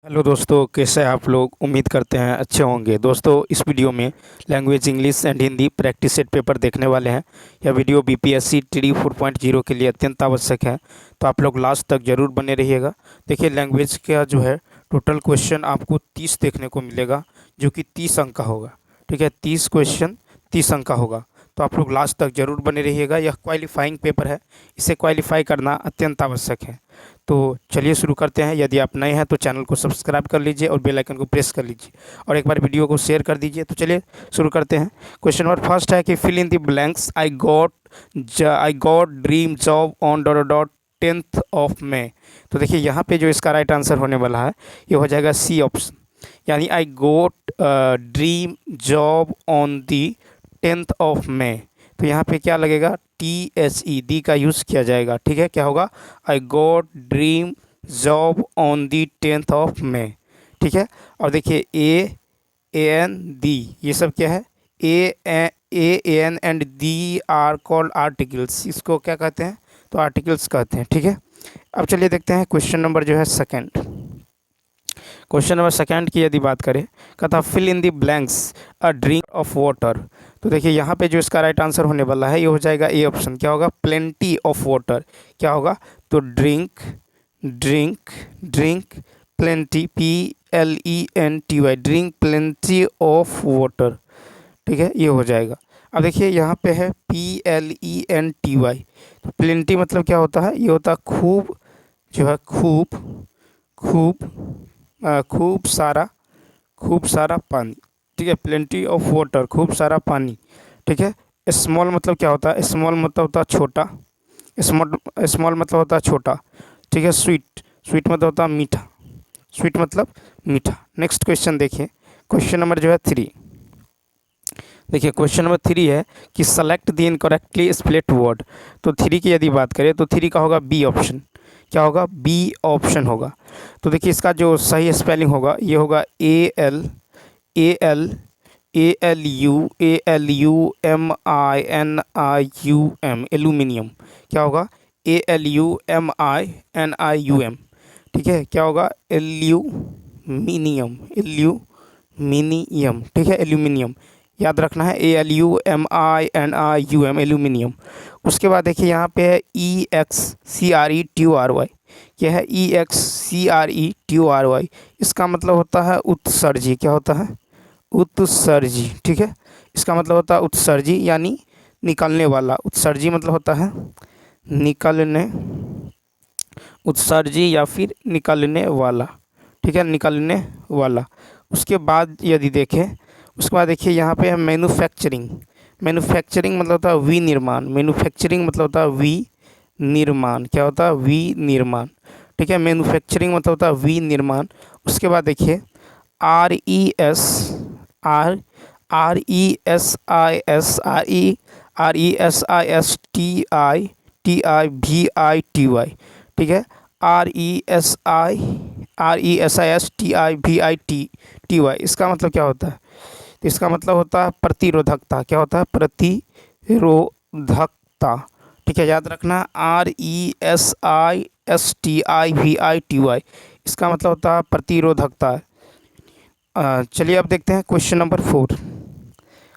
Hello दोस्तों, कैसे हैं आप लोग। उम्मीद करते हैं अच्छे होंगे। दोस्तों, इस वीडियो में language English and Hindi practice set paper देखने वाले हैं। यह वीडियो बीपीएससी टी 4.0 के लिए अत्यंत आवश्यक है, तो आप लोग लास्ट तक ज़रूर बने रहिएगा। देखिए, लैंग्वेज का जो है टोटल क्वेश्चन आपको 30 देखने को मिलेगा, जो कि 30 अंक का होगा। ठीक है, 30 क्वेश्चन 30 अंक का होगा, तो आप लोग लास्ट तक ज़रूर बने रहिएगा। यह क्वालिफाइंग पेपर है, इसे क्वालिफाई करना अत्यंत आवश्यक है। तो चलिए शुरू करते हैं। यदि आप नए हैं तो चैनल को सब्सक्राइब कर लीजिए और बेल आइकन को प्रेस कर लीजिए, और एक बार वीडियो को शेयर कर दीजिए। तो चलिए शुरू करते हैं। क्वेश्चन नंबर फर्स्ट है कि fill in the blanks. I got dream job on dot dot 10th of May. तो देखिए, यहाँ पे जो इसका राइट आंसर होने वाला है ये हो जाएगा सी ऑप्शन, यानी I got dream job on the 10th of May. तो यहाँ पे क्या लगेगा, THE दी का यूज़ किया जाएगा। ठीक है, क्या होगा, I got dream job on the 10th of May. ठीक है, और देखिए AN, D ये सब क्या है, AN and the are called articles. इसको क्या कहते हैं, तो आर्टिकल्स कहते हैं। ठीक है, अब चलिए देखते हैं क्वेश्चन नंबर जो है सेकंड। क्वेश्चन नंबर सेकंड की यदि बात करें, कहता fill in the blanks a drink of water. तो देखिए, यहाँ पे जो इसका राइट आंसर होने वाला है ये हो जाएगा ए ऑप्शन। क्या होगा, प्लेंटी ऑफ वाटर। क्या होगा, तो drink drink drink plenty, PLENTY, drink plenty of water. ठीक है, ये हो जाएगा। अब देखिए, यहाँ पे है PLENTY। तो प्लेंटी मतलब क्या होता है, ये होता है खूब, जो है खूब खूब खूब सारा पानी। ठीक है, प्लेंटी ऑफ वाटर, खूब सारा पानी। ठीक है, स्मॉल मतलब क्या होता है, स्मॉल मतलब होता है छोटा, स्मॉल मतलब होता है छोटा। ठीक है, स्वीट मतलब होता है मीठा, स्वीट मतलब मीठा। नेक्स्ट क्वेश्चन देखिए, क्वेश्चन नंबर जो है 3। देखिए, क्वेश्चन नंबर 3 है कि select the incorrectly spelled word. तो 3 की यदि बात करें तो 3 का होगा बी ऑप्शन। क्या होगा, बी ऑप्शन होगा। तो देखिए, इसका जो सही स्पेलिंग होगा ये होगा ALUMINIUM, एल्यूमिनियम। क्या होगा, ALUMINIUM। ठीक है, क्या होगा, एल्यूमिनियम। ठीक है, एल्यूमिनियम याद रखना है, ALUMINIUM, एल्यूमिनियम। उसके बाद देखिए, यहाँ पे है EXCRETURY। क्या है, EXCRETURY। इसका मतलब होता है उत्सर्जी। क्या होता है, उत्सर्जी। ठीक है, इसका मतलब होता है उत्सर्जी, यानी निकलने वाला। उत्सर्जी मतलब होता है निकलने, उत्सर्जी या फिर निकलने वाला। ठीक है, निकलने वाला। उसके बाद यदि देखें, उसके बाद देखिए, यहाँ पे है मैन्युफैक्चरिंग। मैन्युफैक्चरिंग मतलब होता है विनिर्माण। मैन्युफैक्चरिंग मतलब होता है विनिर्माण। क्या होता है, विनिर्माण। ठीक है, मैन्युफैक्चरिंग मतलब होता है विनिर्माण। उसके बाद देखिए, RESISTIVITY। ठीक है, RESISTIVITY। इसका मतलब क्या होता है, तो इसका मतलब होता है प्रतिरोधकता। क्या होता है, प्रतिरोधकता। ठीक है, याद रखना, RESISTIVITY, इसका मतलब होता है प्रतिरोधकता। चलिए अब देखते हैं क्वेश्चन नंबर 4।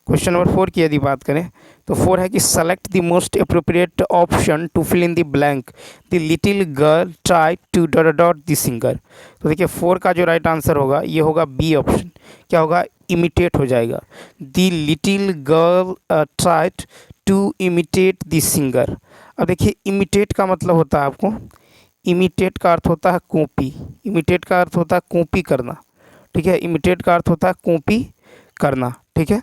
क्वेश्चन नंबर 4 की यदि बात करें तो 4 है कि select the most appropriate option to fill the blank. The little girl try to dot dot the singer. तो देखिए, 4 का जो राइट आंसर होगा ये होगा बी ऑप्शन। क्या होगा, इमिटेट हो जाएगा। The little girl tried to imitate the singer. अब देखिए, इमिटेट का मतलब होता है आपको, इमिटेट का अर्थ होता है कॉपी। इमिटेट का अर्थ होता है कॉपी करना। ठीक है, इमिटेट का अर्थ होता है कॉपी करना। ठीक है,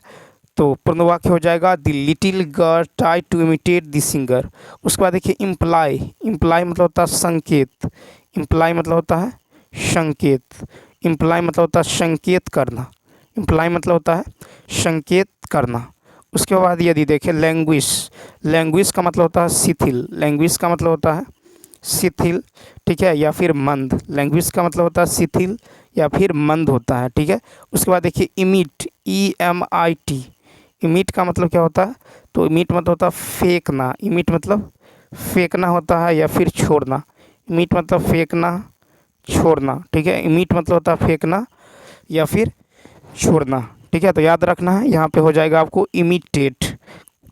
तो पूर्ण वाक्य हो जाएगा the little girl try to imitate the singer. उसके बाद देखिए, इम्प्लाई। इम्प्लाई मतलब होता है संकेत। इम्प्लाई मतलब होता है संकेत। इम्प्लाई मतलब होता है संकेत करना। इम्प्लाई मतलब होता है संकेत करना। उसके बाद यदि देखें, लैंग्वेज। लैंग्वेज का मतलब होता है शिथिल। लैंग्वेज का मतलब होता है शिथिल। ठीक है, या फिर मंद। लैंग्वेज का मतलब होता है शिथिल या फिर मंद होता है। ठीक है, उसके बाद देखिए, इमिट, EMIT। इमिट का मतलब क्या होता है, तो इमिट मतलब होता है फेंकना। इमिट मतलब फेंकना होता है या फिर छोड़ना। इमिट मतलब फेंकना, छोड़ना, ठीक है। इमिट मतलब होता है फेंकना या फिर छोड़ना, ठीक है। तो याद रखना है, यहाँ पे हो जाएगा आपको इमिटेट।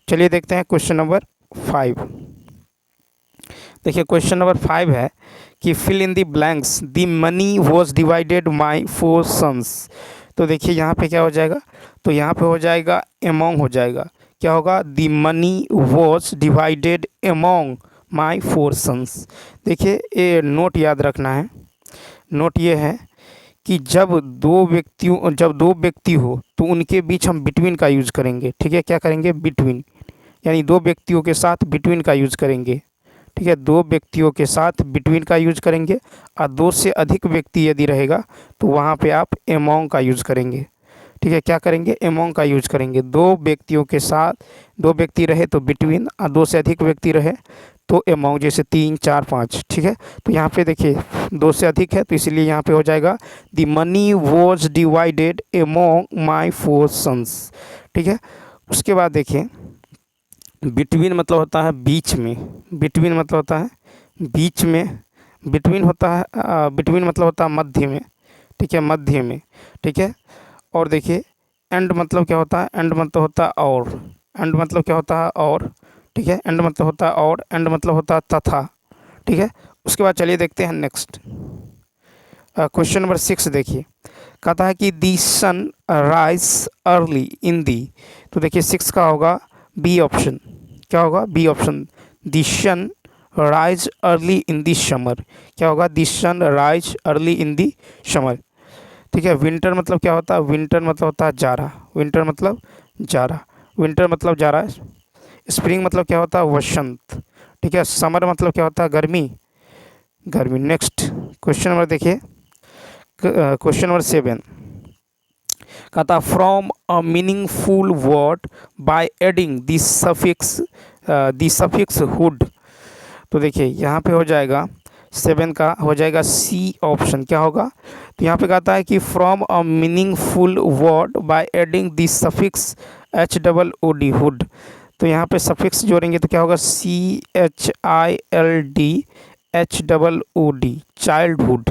चलिए देखते हैं क्वेश्चन नंबर 5। देखिए क्वेश्चन नंबर 5 है कि fill in the blanks, the money was divided my 4 sons. तो देखिए यहाँ पे क्या हो जाएगा, तो यहाँ पे हो जाएगा एमोंग हो जाएगा। क्या होगा, the money was divided among my 4 sons. देखिए ये नोट याद रखना है। नोट ये है कि जब दो व्यक्ति हो तो उनके बीच हम बिटवीन का यूज़ करेंगे, ठीक है। क्या करेंगे, बिटवीन, यानी दो व्यक्तियों के साथ बिटवीन का यूज़ करेंगे, ठीक है। दो व्यक्तियों के साथ बिटवीन का यूज़ करेंगे, और दो से अधिक व्यक्ति यदि रहेगा तो वहाँ पे आप एमोंग का यूज़ करेंगे, ठीक है। क्या करेंगे, एमोंग का यूज़ करेंगे। दो व्यक्तियों के साथ, दो व्यक्ति रहे तो बिटवीन, और दो से अधिक व्यक्ति रहे तो एमोंग, जैसे 3, 4, 5, ठीक है। तो यहाँ पे देखिए दो से अधिक है तो इसलिए यहाँ पे हो जाएगा the money was divided among my 4 sons, ठीक है। उसके बाद देखिए बिटवीन मतलब होता है बीच में, बिटवीन मतलब होता है बीच में, बिटवीन होता है बिटवीन मतलब होता है मध्य में, ठीक है, मध्य में, ठीक है। और देखिए एंड मतलब क्या होता है, एंड मतलब होता है और, एंड मतलब क्या होता है और, ठीक है। एंड मतलब होता है और, एंड मतलब होता है तथा, ठीक है। उसके बाद चलिए देखते हैं नेक्स्ट क्वेश्चन नंबर 6। देखिए कहता है कि दी सन राइज अर्ली इन दी। तो देखिए 6 का होगा बी ऑप्शन। क्या होगा, B option, the sun rise early in the summer. क्या होगा, the sun rise early in the summer, ठीक है। विंटर मतलब क्या होता है, विंटर मतलब होता है जाड़ा, विंटर मतलब जाड़ा, विंटर मतलब जाड़ा। स्प्रिंग मतलब क्या होता है, वसंत, ठीक है। समर मतलब क्या होता है, गर्मी, गर्मी। नेक्स्ट क्वेश्चन नंबर देखिए, क्वेश्चन नंबर 7 कहता from a meaningful word by adding the suffix hood. तो देखिए यहाँ पे हो जाएगा 7 का हो जाएगा सी ऑप्शन। क्या होगा, तो यहाँ पे कहता है कि from a meaningful word by adding the suffix HOOD hood. तो यहाँ पे सफिक्स जोड़ेंगे तो क्या होगा, CHILD चाइल्डहुड,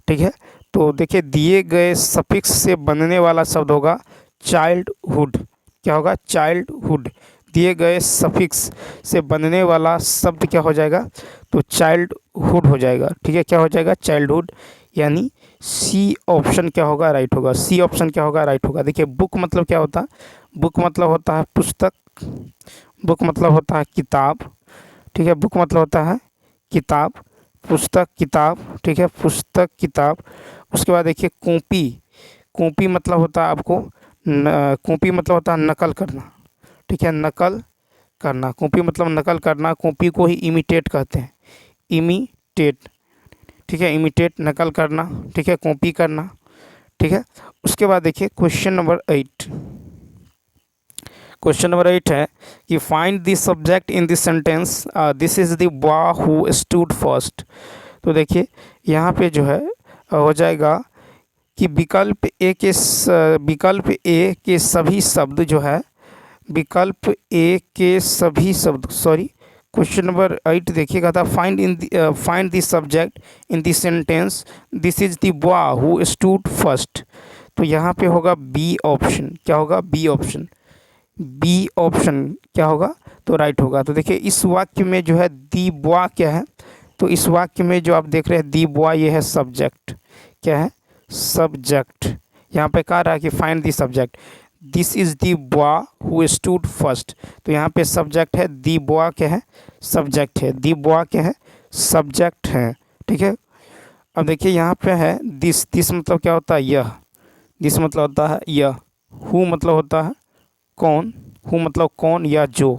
ठीक है। तो देखिए दिए गए सफिक्स से बनने वाला शब्द होगा चाइल्डहुड। क्या होगा, चाइल्डहुड। दिए गए सफिक्स से बनने वाला शब्द क्या हो जाएगा, तो चाइल्डहुड हो जाएगा, ठीक है। क्या हो जाएगा, चाइल्डहुड, यानी सी ऑप्शन क्या होगा, राइट होगा। सी ऑप्शन क्या होगा, राइट होगा। देखिए बुक मतलब क्या होता है, बुक मतलब होता है पुस्तक, बुक मतलब होता है किताब, ठीक है। बुक मतलब होता है किताब, पुस्तक किताब, ठीक है, पुस्तक किताब। उसके बाद देखिए कॉपी, कॉपी मतलब होता है आपको कॉपी मतलब होता है नकल करना, ठीक है, नकल करना। कॉपी मतलब नकल करना, कॉपी को ही इमिटेट कहते हैं, इमिटेट, ठीक है, इमिटेट नकल करना, ठीक है, कॉपी करना, ठीक है। उसके बाद देखिए क्वेश्चन नंबर 8। क्वेश्चन नंबर 8 है कि find the subject in this sentence, this is the boy who stood first. तो देखिए यहाँ पे जो है हो जाएगा कि विकल्प ए के सभी शब्द जो है, विकल्प ए के सभी शब्द, सॉरी क्वेश्चन नंबर 8 देखिएगा था find the subject in the sentence this is the boy who stood first. तो यहाँ पे होगा बी ऑप्शन। क्या होगा, बी ऑप्शन, बी ऑप्शन क्या होगा, तो राइट होगा। तो देखिए इस वाक्य में जो है दी बॉय क्या है, तो इस वाक्य में जो आप देख रहे हैं दी बॉय ये है सब्जेक्ट। क्या है, सब्जेक्ट। यहाँ पे कह रहा है कि find the subject, this is the boy who stood first. तो यहाँ पे सब्जेक्ट है, दी बॉय क्या है, सब्जेक्ट है, दी बॉय क्या है, सब्जेक्ट है, ठीक है। अब देखिए यहाँ पे है दिस मतलब क्या होता है, यह, दिस मतलब होता है यह, हु मतलब होता है कौन, हु मतलब कौन या जो,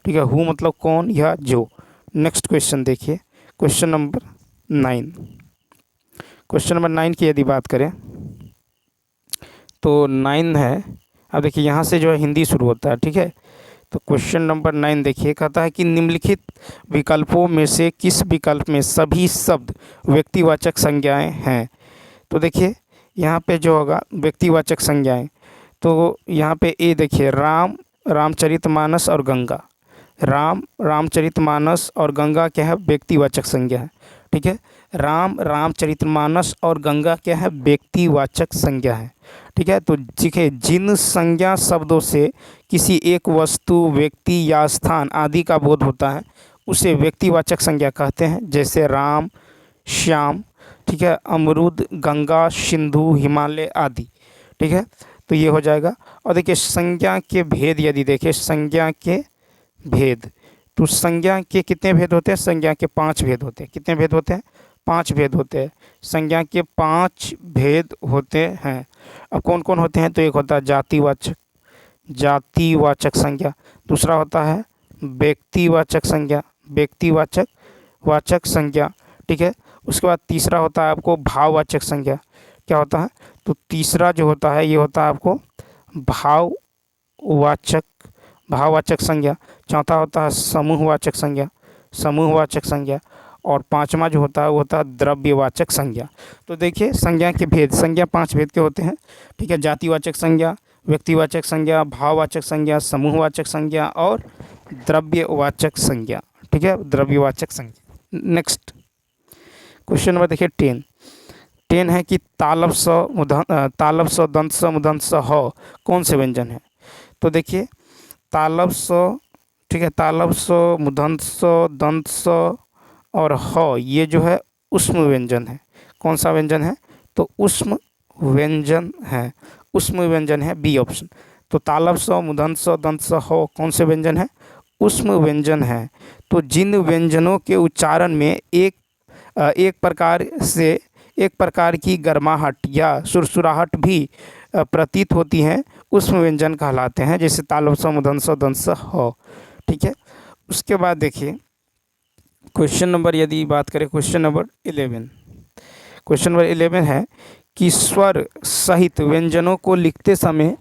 ठीक है, हु मतलब कौन या जो। नेक्स्ट क्वेश्चन देखिए, क्वेश्चन नंबर 9। क्वेश्चन नंबर 9 की यदि बात करें तो 9 है, अब देखिए यहाँ से जो है हिंदी शुरू होता है, ठीक है। तो क्वेश्चन नंबर 9 देखिए कहता है कि निम्नलिखित विकल्पों में से किस विकल्प में सभी शब्द व्यक्तिवाचक संज्ञाएं हैं। तो देखिए यहाँ पे जो होगा व्यक्तिवाचक संज्ञाएं, तो यहाँ पे ए देखिए राम, रामचरितमानस और गंगा। राम, रामचरितमानस और गंगा क्या है, व्यक्तिवाचक संज्ञा है, ठीक है। राम, रामचरितमानस और गंगा क्या है, व्यक्तिवाचक संज्ञा है। ठीक है, तो देखिए जिन संज्ञा शब्दों से किसी एक वस्तु, व्यक्ति या स्थान आदि का बोध होता है उसे व्यक्तिवाचक संज्ञा कहते हैं, जैसे राम, श्याम, ठीक है, अमरूद, गंगा, सिंधु, हिमालय आदि। ठीक है, तो ये हो जाएगा। और देखिए संज्ञा के भेद, यदि देखें संज्ञा के भेद, तो संज्ञा के कितने भेद होते हैं, संज्ञा के 5 भेद होते हैं। कितने भेद होते हैं, 5 भेद होते हैं। संज्ञा के 5 भेद होते हैं। अब कौन कौन होते हैं, तो एक होता है जातिवाचक, जातिवाचक संज्ञा। दूसरा होता है व्यक्तिवाचक संज्ञा, व्यक्तिवाचक वाचक संज्ञा। ठीक है, उसके बाद तीसरा होता है आपको भाववाचक संज्ञा। क्या होता है, तो तीसरा जो होता है ये होता है आपको भाववाचक, भाववाचक संज्ञा। चौथा होता है समूहवाचक संज्ञा, समूहवाचक संज्ञा। और पांचवा जो होता है वो होता है द्रव्यवाचक संज्ञा। तो देखिए संज्ञा के भेद, संज्ञा 5 भेद के होते हैं। ठीक है, जातिवाचक संज्ञा, व्यक्तिवाचक संज्ञा, भाववाचक संज्ञा, समूहवाचक संज्ञा और द्रव्यवाचक संज्ञा। ठीक है, द्रव्यवाचक संज्ञा। नेक्स्ट क्वेश्चन नंबर देखिए 10 है कि तालब स तालब स दंत स मूर्धन्य स ह कौन से व्यंजन है। तो देखिए तालब स, ठीक है, तालब स, मूर्धन्य स, दंत स और ह ये जो है उष्म व्यंजन है। कौन सा व्यंजन है, तो उष्म व्यंजन है, उष्म व्यंजन है, बी ऑप्शन। तो तालब स, मूर्धन्य स, दंत स, ह कौन से व्यंजन है, उष्म व्यंजन है। तो जिन व्यंजनों के उच्चारण में एक प्रकार की गर्माहट या सुरसुराहट भी प्रतीत होती हैं उष्म व्यंजन कहलाते हैं, जैसे तालब स, मूर्धन्य स, दंत स, ह। ठीक है, उसके बाद देखिए क्वेश्चन नंबर, यदि बात करें क्वेश्चन नंबर 11, क्वेश्चन नंबर 11 है कि स्वर सहित व्यंजनों को लिखते समय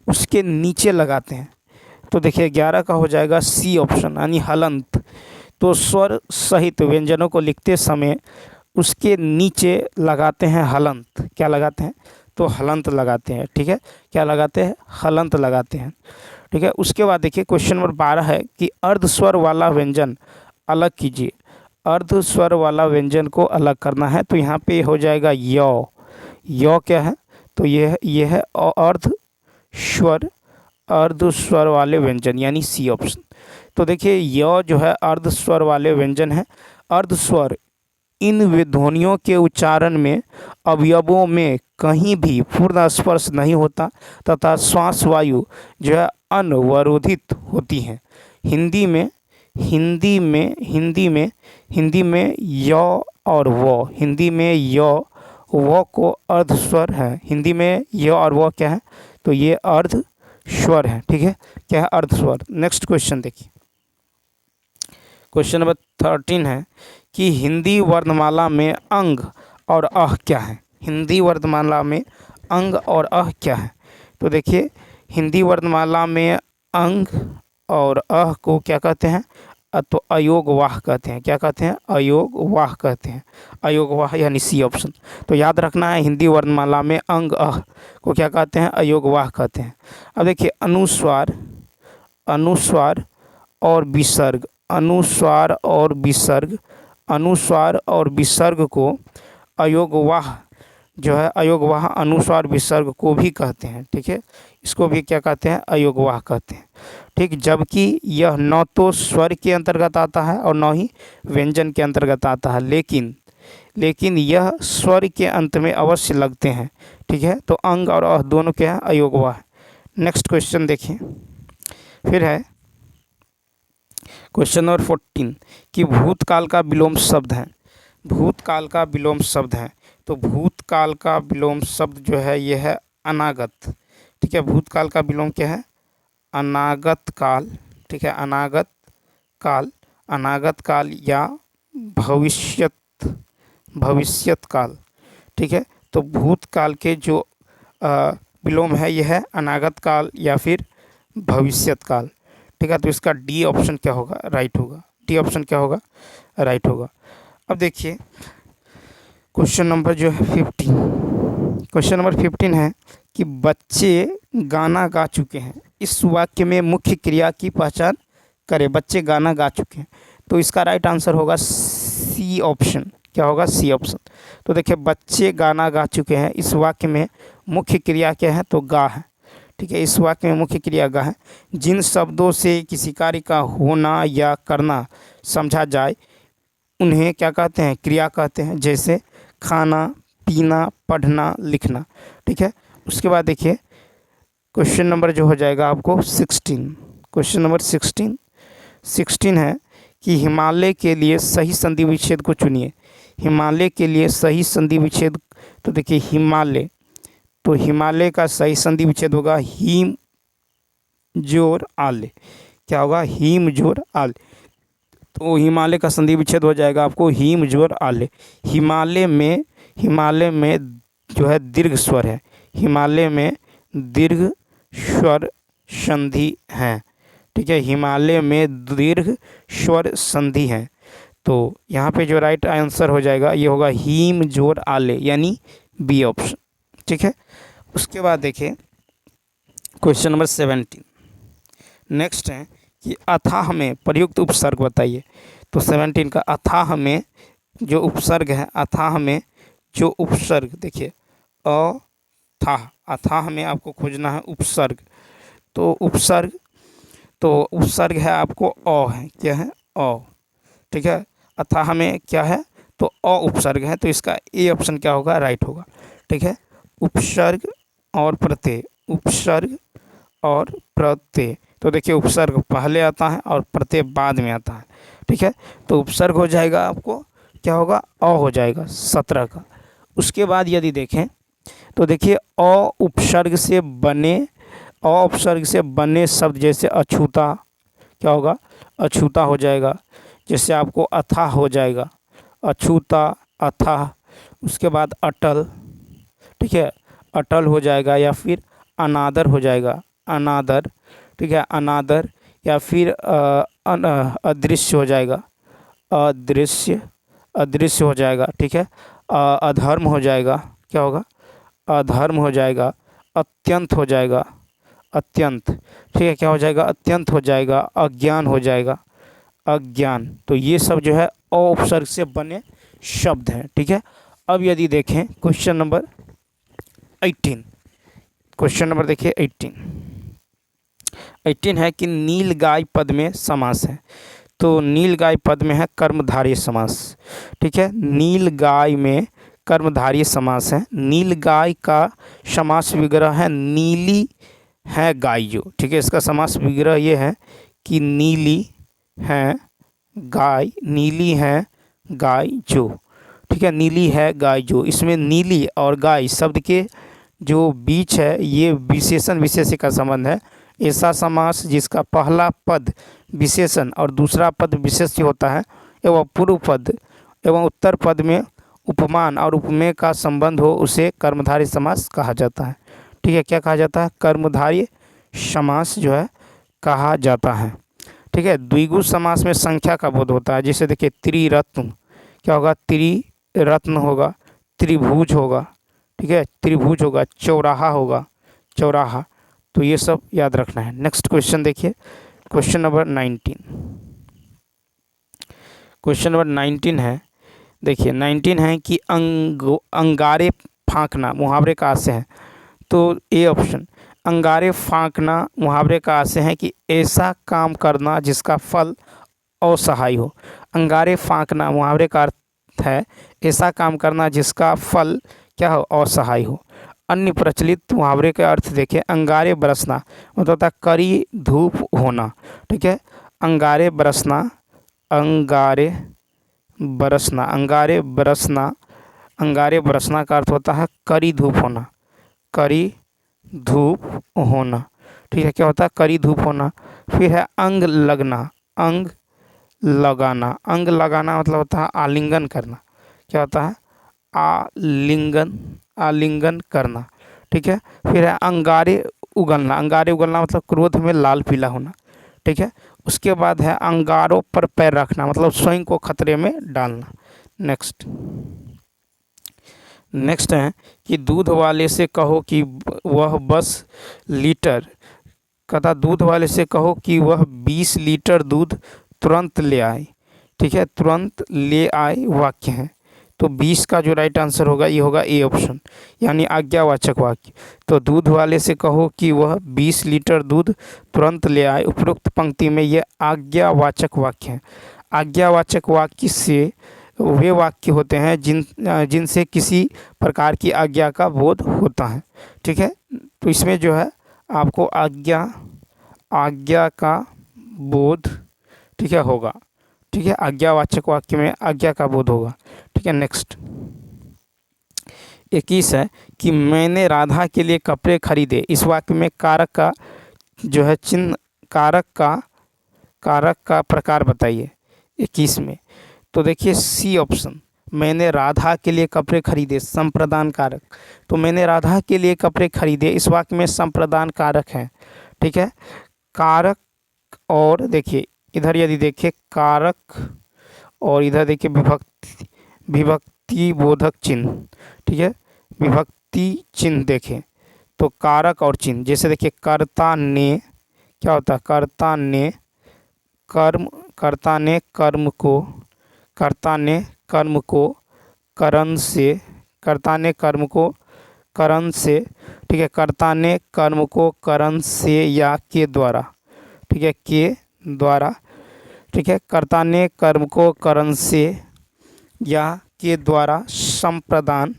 उसके नीचे लगाते हैं। तो देखिए 11 का हो जाएगा सी ऑप्शन, यानी हलंत। तो स्वर सहित व्यंजनों को लिखते समय उसके नीचे लगाते हैं हलंत। क्या लगाते हैं, तो हलंत लगाते हैं। ठीक है, क्या लगाते हैं, हलंत लगाते हैं। ठीक है, उसके बाद देखिए क्वेश्चन नंबर 12 है कि अर्ध स्वर वाला व्यंजन अलग कीजिए। अर्ध स्वर वाला व्यंजन को अलग करना है, तो यहाँ पे हो जाएगा यौ। यौ क्या है, तो ये है अर्ध स्वर, अर्ध स्वर वाले व्यंजन, यानी सी ऑप्शन। तो देखिए यौ जो है अर्ध स्वर वाले व्यंजन है। अर्ध स्वर इन ध्वनियों के उच्चारण में अवयवों में कहीं भी पूर्ण स्पर्श नहीं होता तथा श्वास वायु जो है अनवरोधित होती है। हिंदी में य और वो, हिंदी में य वो को अर्ध स्वर है। हिंदी में य और वो क्या है, तो ये अर्ध स्वर है। ठीक है, क्या है, अर्ध स्वर। नेक्स्ट क्वेश्चन देखिए, क्वेश्चन नंबर 13 है कि हिंदी वर्णमाला में अंग और अह क्या है। हिंदी वर्णमाला में अंग और अह क्या है, तो देखिए हिंदी वर्णमाला में अंग और अह को क्या कहते हैं, तो अयोगवाह कहते हैं। क्या कहते हैं, अयोगवाह कहते हैं, अयोगवाह यानी सी ऑप्शन। तो याद रखना है हिंदी वर्णमाला में अंग अह को क्या कहते हैं, अयोगवाह कहते हैं। अब देखिए अनुस्वार, अनुस्वार और विसर्ग, अनुस्वार और विसर्ग, अनुस्वार और विसर्ग को अयोगवाह जो है, अयोगवाह अनुस्वार विसर्ग को भी कहते हैं। ठीक है, इसको भी क्या कहते हैं, अयोगवाह कहते हैं। ठीक, जबकि यह न तो स्वर के अंतर्गत आता है और न ही व्यंजन के अंतर्गत आता है, लेकिन यह स्वर के अंत में अवश्य लगते हैं। ठीक है, तो अंग और अह दोनों क्या है, अयोगवाह। नेक्स्ट क्वेश्चन देखिए, फिर है क्वेश्चन नंबर 14 कि भूतकाल का विलोम शब्द है। भूतकाल का विलोम शब्द है, तो भूतकाल का विलोम शब्द जो है यह है अनागत। ठीक है, भूतकाल का विलोम क्या है, अनागत काल। ठीक है, अनागत काल, अनागत काल या भविष्यत काल। ठीक है, तो भूतकाल के जो विलोम है यह है अनागत काल या फिर भविष्यत काल। ठीक है, तो इसका डी ऑप्शन क्या होगा, राइट होगा। डी ऑप्शन क्या होगा, राइट होगा। अब देखिए क्वेश्चन नंबर जो है 15, क्वेश्चन नंबर 15 है कि बच्चे गाना गा चुके हैं। इस वाक्य में मुख्य क्रिया की पहचान करें। बच्चे गाना गा चुके हैं, तो इसका राइट आंसर होगा सी ऑप्शन। क्या होगा, सी ऑप्शन। तो देखिए बच्चे गाना गा चुके हैं, इस वाक्य में मुख्य क्रिया क्या है, तो गा है। ठीक है, इस वाक्य में मुख्य क्रिया गा है। जिन शब्दों से किसी कार्य का होना या करना समझा जाए उन्हें क्या कहते हैं, क्रिया कहते हैं, जैसे खाना, पीना, पढ़ना, लिखना। ठीक है, उसके बाद देखिए क्वेश्चन नंबर जो हो जाएगा आपको 16, क्वेश्चन नंबर 16 है कि हिमालय के लिए सही संधि विच्छेद को चुनिए। हिमालय के लिए सही संधि विच्छेद, तो देखिए हिमालय, तो हिमालय का सही संधि विच्छेद होगा हिम जोर आले। क्या होगा, हिम जोर आले। तो हिमालय का संधि विच्छेद हो जाएगा आपको हिम जोर आले। हिमालय में जो है दीर्घ स्वर है, हिमालय में दीर्घ स्वर संधि है। ठीक है, हिमालय में दीर्घ स्वर संधि है। तो यहाँ पे जो राइट आंसर हो जाएगा ये होगा हिम जोर आले, यानी बी ऑप्शन। ठीक है, उसके बाद देखिए क्वेश्चन नंबर 17 नेक्स्ट है कि अथाह में प्रयुक्त उपसर्ग बताइए। तो 17 का अथाह में जो उपसर्ग है, अथाह में जो उपसर्ग, देखिए अथाह, अथाह में आपको खोजना है उपसर्ग। तो उपसर्ग है आपको अ है, क्या है, अ। ठीक है, अथाह में क्या है, तो अ उपसर्ग है, तो इसका ए ऑप्शन क्या होगा, राइट होगा। ठीक है, उपसर्ग और प्रत्यय, उपसर्ग और प्रत्यय। तो देखिए उपसर्ग पहले आता है और प्रत्यय बाद में आता है। ठीक है, तो उपसर्ग हो जाएगा आपको क्या होगा, अ हो जाएगा 17 का। उसके बाद यदि देखें तो देखिए अ उपसर्ग से बने शब्द जैसे अछूता, क्या होगा, अछूता हो जाएगा। जैसे आपको अथाह हो जाएगा, अछूता, अथाह। उसके बाद अटल, ठीक है, अटल हो जाएगा, या फिर अनादर हो जाएगा, अनादर। ठीक है, अनादर, या फिर अदृश्य हो जाएगा, अदृश्य हो जाएगा। ठीक है, अधर्म हो जाएगा, क्या होगा, अधर्म हो जाएगा। अत्यंत हो जाएगा, अत्यंत। ठीक है, क्या हो जाएगा, अत्यंत हो जाएगा। अज्ञान हो जाएगा, अज्ञान। तो ये सब जो है अ उपसर्ग से बने शब्द हैं। ठीक है, अब यदि देखें क्वेश्चन नंबर 18, क्वेश्चन नंबर देखिए 18 है कि नीलगाय पद में समास है। तो नीलगाय पद में है कर्मधारय समास। ठीक है, नीलगाय में कर्मधारय समास है। नीलगाय का समास विग्रह है नीली है गाय जो। ठीक है, इसका समास विग्रह ये है कि नीली है गाय, नीली है गाय जो। ठीक है, नीली है गाय जो, इसमें नीली और गाय शब्द के जो बीच है ये विशेषण विशेष्य का संबंध है। ऐसा समास जिसका पहला पद विशेषण और दूसरा पद विशेष्य होता है एवं पूर्व पद एवं उत्तर पद में उपमान और उपमेय का संबंध हो उसे कर्मधारय समास कहा जाता है। ठीक है, क्या कहा जाता है, कर्मधारय समास जो है कहा जाता है। ठीक है, द्विगु समास में संख्या का बोध होता है। जैसे देखिए त्रिरत्न, क्या होगा, त्रिरत्न होगा, त्रिभुज होगा। ठीक है, त्रिभुज होगा, चौराहा होगा, चौराहा। तो ये सब याद रखना है। नेक्स्ट क्वेश्चन देखिए, क्वेश्चन नंबर 19, क्वेश्चन नंबर 19 है, देखिए 19 है कि अंगारे फाँकना मुहावरे का आशय है। तो ए ऑप्शन, अंगारे फाँकना मुहावरे का आशय है कि ऐसा काम करना जिसका फल असहाय हो। अंगारे फाँकना मुहावरे का अर्थ है ऐसा काम करना जिसका फल क्या हो, असहाय हो। अन्य प्रचलित मुहावरे के अर्थ देखिए, अंगारे बरसना मतलब होता है कड़ी धूप होना। ठीक है, अंगारे बरसना, अंगारे बरसना, अंगारे बरसना, अंगारे बरसना का अर्थ होता है कड़ी धूप होना, कड़ी धूप होना। ठीक है, क्या होता है, कड़ी धूप होना। फिर है अंग लगना, अंग लगाना, अंग लगाना मतलब होता है आलिंगन करना। क्या होता है, आलिंगन, आलिंगन करना। ठीक है, फिर है अंगारे उगलना, अंगारे उगलना मतलब क्रोध में लाल पीला होना। ठीक है, उसके बाद है अंगारों पर पैर रखना मतलब स्वयं को खतरे में डालना। नेक्स्ट है कि दूध वाले से कहो कि वह 20 लीटर दूध तुरंत ले आए। ठीक है, तुरंत ले आए वाक्य है। तो 20 का जो राइट आंसर होगा ये होगा ए ऑप्शन, यानी आज्ञावाचक वाक्य। तो दूध वाले से कहो कि वह 20 लीटर दूध तुरंत ले आए, उपरोक्त पंक्ति में ये आज्ञावाचक वाक्य है। आज्ञावाचक वाक्य से वे वाक्य होते हैं जिनसे किसी प्रकार की आज्ञा का बोध होता है। ठीक है, तो इसमें जो है आपको आज्ञा का बोध, ठीक है, होगा। ठीक है, आज्ञावाचक वाक्य में आज्ञा का बोध होगा। ठीक है, नेक्स्ट 21 है कि मैंने राधा के लिए कपड़े खरीदे। इस वाक्य में कारक का जो है चिन्ह, कारक का प्रकार बताइए 21 में। तो देखिए सी ऑप्शन, मैंने राधा के लिए कपड़े खरीदे, संप्रदान कारक। तो मैंने राधा के लिए कपड़े खरीदे, इस वाक्य में संप्रदान कारक है। ठीक है, कारक और देखिए इधर यदि देखिए कारक और इधर देखिए विभक्ति बोधक चिन्ह। ठीक है, विभक्ति चिन्ह देखें तो कारक और चिन्ह, जैसे देखिए कर्ता ने, क्या होता है, कर्ता ने कर्म को करण से, कर्ता ने कर्म को करण से, ठीक है, कर्ता ने कर्म को करण से या के द्वारा, ठीक है, के द्वारा, ठीक है, कर्ता ने कर्म को करण से या के द्वारा संप्रदान।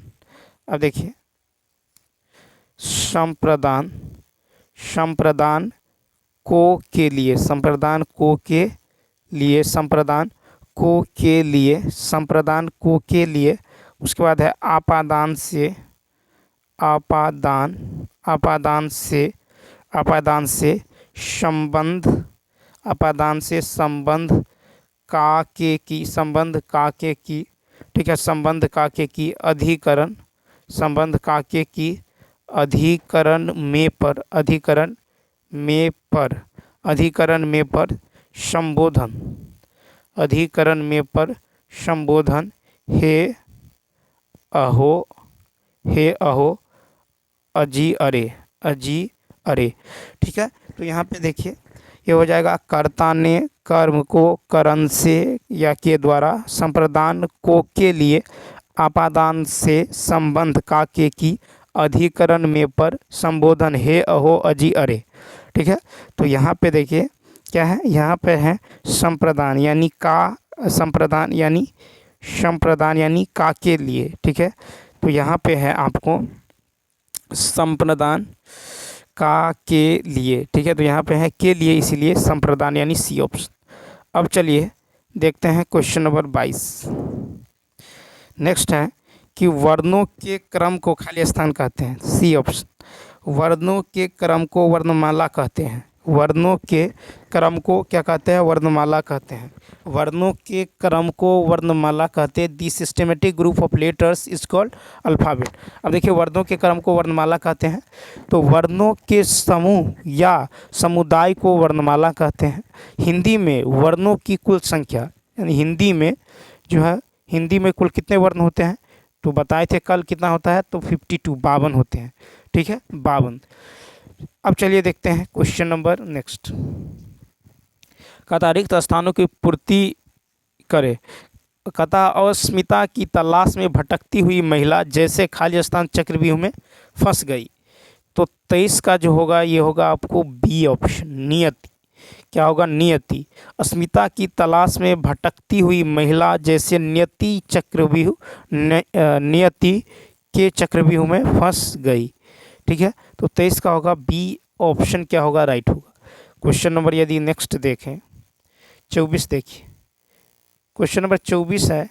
अब देखिए संप्रदान को के लिए, संप्रदान को के लिए, उसके बाद है आपादान से संबंध का के की, ठीक है, संबंध का के की अधिकरण, संबंध का के की अधिकरण में पर संबोधन, हे अहो अजी अरे। ठीक है, तो यहाँ पे देखिए ये हो जाएगा कर्ता ने कर्म को करण से या के द्वारा, संप्रदान को के लिए, आपादान से संबंध का के की अधिकरण में पर संबोधन, हे अहो अजी अरे। ठीक है, तो यहाँ पे देखिए क्या है, यहाँ पे है संप्रदान यानी का के लिए। ठीक है, तो यहाँ पे है आपको संप्रदान का के लिए। ठीक है, तो यहाँ पे है के लिए, इसीलिए संप्रदान यानी सी ऑप्शन। अब चलिए देखते हैं क्वेश्चन नंबर 22। नेक्स्ट है कि वर्णों के क्रम को खाली स्थान कहते हैं, सी ऑप्शन। वर्णों के क्रम को वर्णमाला कहते हैं, वर्णों के क्रम को क्या कहते हैं, वर्णमाला कहते हैं, वर्णों के क्रम को वर्णमाला कहते हैं। The systematic group of letters is called alphabet. अब देखिए वर्णों के क्रम को वर्णमाला कहते हैं, तो वर्णों के समूह या समुदाय को वर्णमाला कहते हैं। हिंदी में वर्णों की कुल संख्या, यानी हिंदी में जो है, हिंदी में कुल कितने वर्ण होते हैं, तो बताए थे कल कितना होता है, तो 52 52 होते हैं। ठीक है, 52। अब चलिए देखते हैं क्वेश्चन नंबर नेक्स्ट। कथारिक्त स्थानों की पूर्ति करे। कथा अस्मिता की तलाश में भटकती हुई महिला जैसे खाली स्थान चक्रव्यूह में फंस गई। तो 23 का जो होगा ये होगा आपको बी ऑप्शन, नियति। क्या होगा, नियति। अस्मिता की तलाश में भटकती हुई महिला जैसे नियति के चक्रव्यूह में फंस गई। ठीक है, तो 23 का होगा बी ऑप्शन, क्या होगा, राइट होगा। क्वेश्चन नंबर यदि नेक्स्ट देखें 24, देखिए क्वेश्चन नंबर 24 है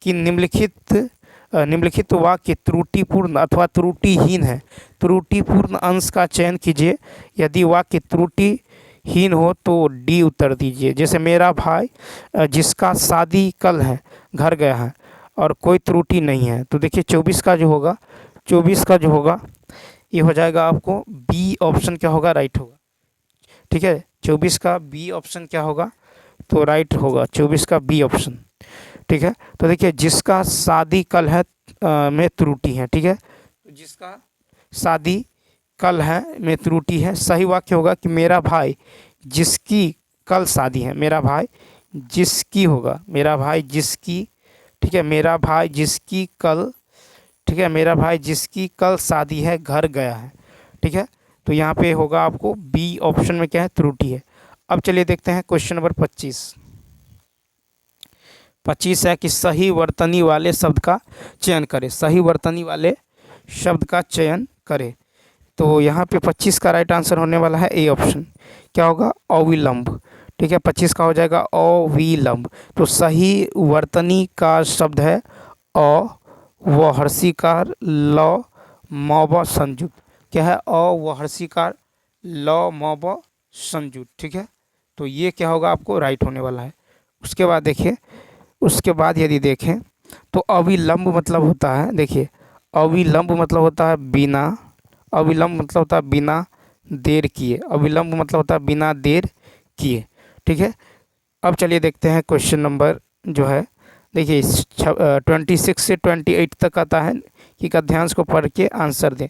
कि निम्नलिखित वाक्य त्रुटिपूर्ण अथवा त्रुटिहीन है। त्रुटिपूर्ण अंश का चयन कीजिए। यदि वाक्य त्रुटिहीन हो तो डी उत्तर दीजिए। जैसे मेरा भाई जिसका शादी कल है घर गया है और कोई त्रुटि नहीं है। तो देखिए 24 का जो होगा ये हो जाएगा आपको बी ऑप्शन, क्या होगा, राइट होगा। ठीक है, 24 का बी ऑप्शन क्या होगा, तो राइट होगा 24 का बी ऑप्शन। ठीक है, तो देखिए जिसका शादी कल है में त्रुटि है। ठीक है, तो जिसका शादी कल है में त्रुटि है। सही वाक्य होगा कि मेरा भाई जिसकी कल शादी है, मेरा भाई जिसकी होगा, मेरा भाई जिसकी, ठीक है, मेरा भाई जिसकी कल, ठीक है, मेरा भाई जिसकी कल शादी है घर गया है। ठीक है, तो यहाँ पे होगा आपको बी ऑप्शन में क्या है, त्रुटि है। अब चलिए देखते हैं क्वेश्चन नंबर 25। 25 है कि सही वर्तनी वाले शब्द का चयन करें। सही वर्तनी वाले शब्द का चयन करें। तो यहाँ पे 25 का राइट आंसर होने वाला है ए ऑप्शन। क्या होगा, अविलंब। ठीक है, 25 का हो जाएगा अविलंब। तो सही वर्तनी का शब्द है अ, व हर्षिकार ल म ब संयुक्त। क्या है, अ व हर्षिकार ल म ब संयुक्त। ठीक है, तो ये क्या होगा, आपको राइट होने वाला है। उसके बाद देखिए, उसके बाद यदि देखें तो अविलंब मतलब होता है, देखिए अविलंब मतलब होता है बिना, अविलंब मतलब होता है बिना देर किए, अविलंब मतलब होता है बिना देर किए। ठीक है, अब चलिए देखते हैं क्वेश्चन नंबर जो है, देखिए 26 से 28 तक आता है कि गद्यांश को पढ़ के आंसर दें।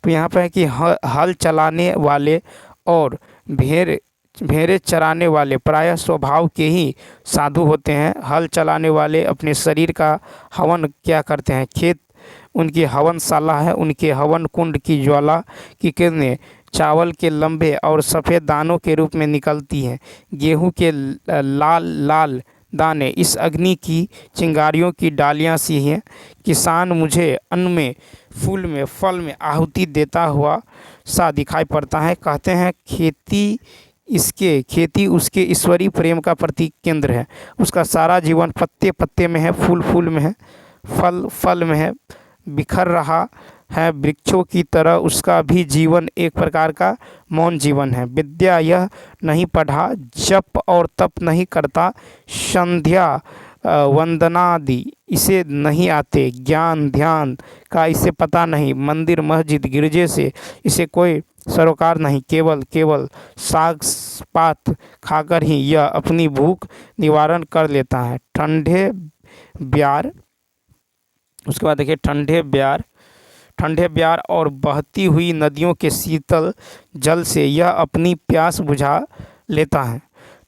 तो यहाँ पर है कि हल चलाने वाले और भेड़े चराने वाले प्रायः स्वभाव के ही साधु होते हैं। हल चलाने वाले अपने शरीर का हवन क्या करते हैं, खेत उनकी हवनशाला है, उनके हवन कुंड की ज्वाला की किरणें चावल के लंबे और सफ़ेद दानों के रूप में निकलती हैं। गेहूं के लाल लाल दाने इस अग्नि की चिंगारियों की डालियां सी हैं। किसान मुझे अन्न में, फूल में, फल में आहुति देता हुआ सा दिखाई पड़ता है। कहते हैं खेती उसके ईश्वरीय प्रेम का प्रतीक केंद्र है। उसका सारा जीवन पत्ते पत्ते में है, फूल फूल में है, फल फल में है, बिखर रहा है वृक्षों की तरह उसका भी जीवन एक प्रकार का मौन जीवन है। विद्या यह नहीं पढ़ा, जप और तप नहीं करता, संध्या वंदनादि इसे नहीं आते, ज्ञान ध्यान का इसे पता नहीं, मंदिर मस्जिद गिरजे से इसे कोई सरोकार नहीं, केवल केवल साग पात खाकर ही यह अपनी भूख निवारण कर लेता है। ठंडे ब्यार, उसके बाद देखिए ठंडे ब्यार और बहती हुई नदियों के शीतल जल से यह अपनी प्यास बुझा लेता है।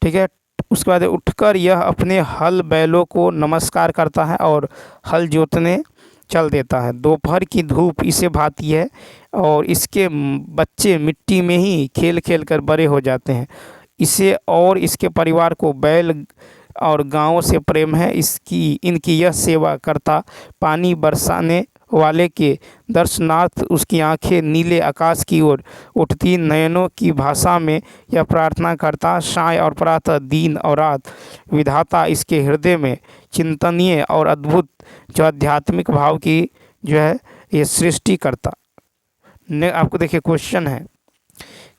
ठीक है, उसके बाद उठकर यह अपने हल बैलों को नमस्कार करता है और हल जोतने चल देता है। दोपहर की धूप इसे भाती है और इसके बच्चे मिट्टी में ही खेल खेल कर बड़े हो जाते हैं। इसे और इसके परिवार को बैल और गांवों से प्रेम है। इनकी यह सेवा करता पानी बरसाने वाले के दर्शनार्थ उसकी आंखें नीले आकाश की ओर उठती, नयनों की भाषा में यह प्रार्थना करता, साय और प्रातः दिन और रात विधाता इसके हृदय में चिंतनीय और अद्भुत जो आध्यात्मिक भाव की जो है ये सृष्टि करता। आपको देखिए क्वेश्चन है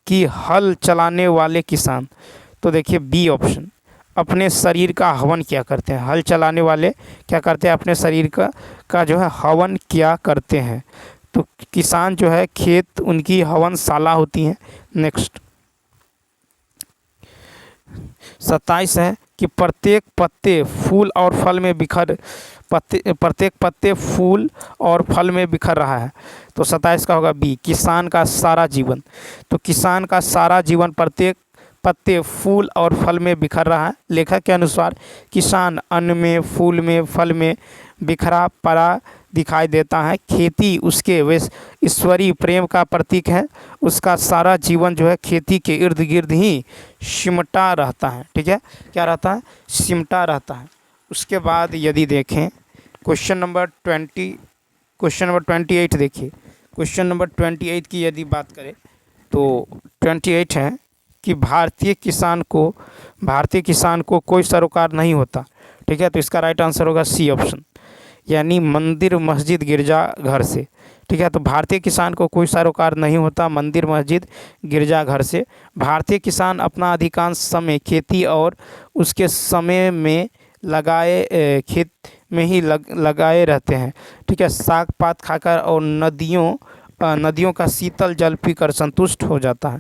कि हल चलाने वाले किसान, तो देखिए बी ऑप्शन, अपने शरीर का हवन क्या करते हैं। हल चलाने वाले क्या करते हैं, अपने शरीर का जो है हवन क्या करते हैं। तो किसान जो है खेत उनकी हवनशाला होती हैं। नेक्स्ट 27 है कि प्रत्येक पत्ते फूल और फल में प्रत्येक पत्ते फूल और फल में बिखर रहा है। तो 27 का होगा बी, किसान का सारा जीवन। तो किसान का सारा जीवन प्रत्येक पत्ते फूल और फल में बिखर रहा है। लेखक के अनुसार किसान अन्न में, फूल में, फल में बिखरा पड़ा दिखाई देता है। खेती उसके ईश्वरीय प्रेम का प्रतीक है। उसका सारा जीवन जो है खेती के इर्द गिर्द ही सिमटा रहता है। ठीक है, क्या रहता है, सिमटा रहता है। उसके बाद यदि देखें क्वेश्चन नंबर 28 देखिए। क्वेश्चन नंबर 28 की यदि बात करें तो 28 है कि भारतीय किसान को कोई सरोकार नहीं होता। ठीक है, तो इसका राइट आंसर होगा सी ऑप्शन, यानी मंदिर मस्जिद गिरजा घर से। ठीक है, तो भारतीय किसान को कोई सरोकार नहीं होता मंदिर मस्जिद गिरजा घर से। भारतीय किसान अपना अधिकांश समय खेती और उसके समय में खेत में ही लगाए रहते हैं। ठीक है, साग पात खाकर और नदियों का शीतल जल पीकर संतुष्ट हो जाता है।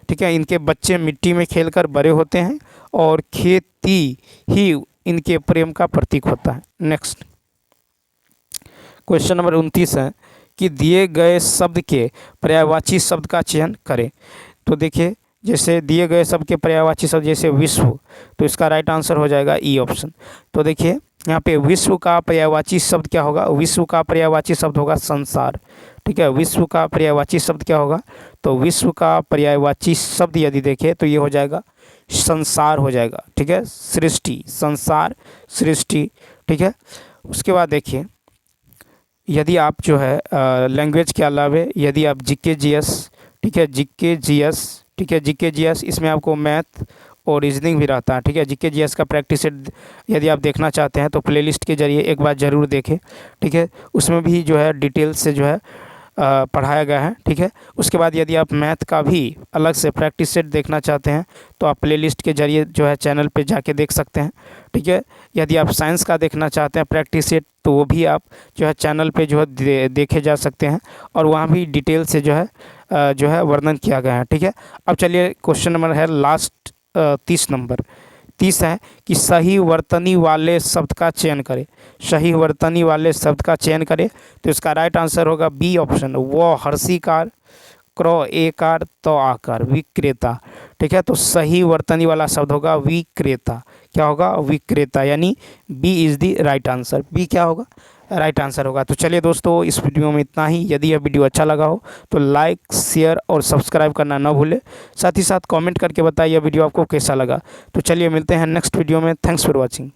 ठीक है, इनके बच्चे मिट्टी में खेलकर बड़े होते हैं और खेती ही इनके प्रेम का प्रतीक होता है। नेक्स्ट क्वेश्चन नंबर 29 है कि दिए गए शब्द के पर्यायवाची शब्द का चयन करें। तो देखिए जैसे दिए गए शब्द के पर्यायवाची शब्द जैसे विश्व, तो इसका राइट आंसर हो जाएगा ई ऑप्शन। तो देखिए यहाँ पे विश्व का पर्यायवाची शब्द क्या होगा, विश्व का पर्यायवाची शब्द होगा संसार। ठीक है, विश्व का पर्यायवाची शब्द क्या होगा, तो विश्व का पर्यायवाची शब्द यदि देखें तो ये हो जाएगा संसार हो जाएगा। ठीक है, सृष्टि, संसार, सृष्टि। ठीक है, उसके बाद देखिए यदि आप जो है लैंग्वेज के अलावे यदि आप जीके जीएस, ठीक है, जीके जीएस, ठीक है, जीके जीएस इसमें आपको मैथ और रीजनिंग भी रहता है। ठीक है, जीके जीएस का प्रैक्टिस सेट यदि आप देखना चाहते हैं तो प्लेलिस्ट के जरिए एक बार ज़रूर देखें। ठीक है, उसमें भी जो है डिटेल से जो है पढ़ाया गया है। ठीक है, उसके बाद यदि आप मैथ का भी अलग से प्रैक्टिस सेट देखना चाहते हैं तो आप प्लेलिस्ट के जरिए जो है चैनल पे जाके देख सकते हैं। ठीक है, यदि आप साइंस का देखना चाहते हैं प्रैक्टिस सेट तो वो भी आप जो है चैनल पे जो है देखे जा सकते हैं और वहाँ भी डिटेल से जो है वर्णन किया गया है। ठीक है, अब चलिए क्वेश्चन नंबर है लास्ट 30 नंबर। 30 है कि सही वर्तनी वाले शब्द का चयन करें। सही वर्तनी वाले शब्द का चयन करें तो इसका राइट आंसर होगा बी ऑप्शन, वो हर्षिकार, क्रो एकार, तो आकार, विक्रेता। ठीक है, तो सही वर्तनी वाला शब्द होगा विक्रेता। क्या होगा, विक्रेता, यानी B is the right answer. B क्या होगा, राइट आंसर होगा। तो चलिए दोस्तों इस वीडियो में इतना ही। यदि यह वीडियो अच्छा लगा हो तो लाइक, शेयर और सब्सक्राइब करना ना भूलें। साथ ही साथ कमेंट करके बताइए यह वीडियो आपको कैसा लगा। तो चलिए मिलते हैं नेक्स्ट वीडियो में। Thanks for watching.